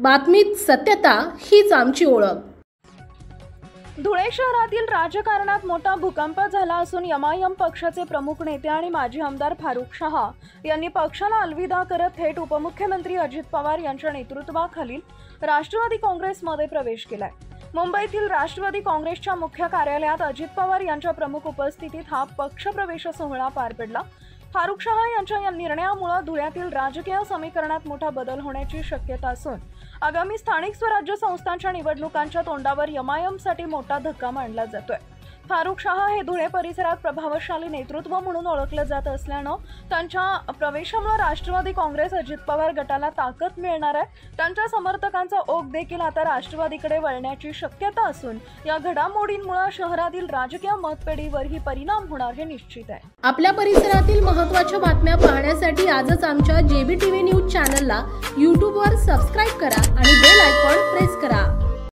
बातमीत सत्यता हीच आमची ओळख। धुळे शहरातील राजकारणात मोठा भूकंप झाला असून एमआयएम पक्षाचे प्रमुख नेते आणि माजी आमदार फारुख शहा यांनी पक्षाला अलविदा करत थेट उपमुख्यमंत्री अजित पवार यांच्या नेतृत्वाखालील राष्ट्रवादी काँग्रेसमध्ये प्रवेश केलाय। मुंबईतील राष्ट्रवादी काँग्रेसच्या मुख्य कार्यालयात अजित पवार यांच्या प्रमुख उपस्थितीत हा पक्षप्रवेश सोहळा पार पडला। फारुख शहा यांच्या या निर्णयामुळे धुळ्यातील राजकीय समीकरणात मोठा बदल होण्याची शक्यता असून आगामी स्थानिक स्वराज्य संस्थांच्या निवडणुकांच्या तोंडावर एमआयएमसाठी मोठा धक्का मानला जातोय। फारुख शहा हे धुळे परिसरात प्रभावशाली नेतृत्व म्हणून ओळखले जात असल्यानं त्यांच्या प्रवेशामुळे राष्ट्रवादी काँग्रेस अजित पवार गटाला ताकद मिळणार आहे। त्यांच्या समर्थकांचा ओघ देखील आता राष्ट्रवादीकडे वळण्याची शक्यता असून या घडामोडींमुळे शहरातील राजकीय मतपेढीवरही परिणाम होणार हे निश्चित आहे। आपल्या परिसरातील महत्त्वाच्या बातम्या पाहण्यासाठी आजच आमच्या JBTV न्यूज चॅनलला YouTube वर सबस्क्राइब करा आणि बेल आयकॉन प्रेस करा।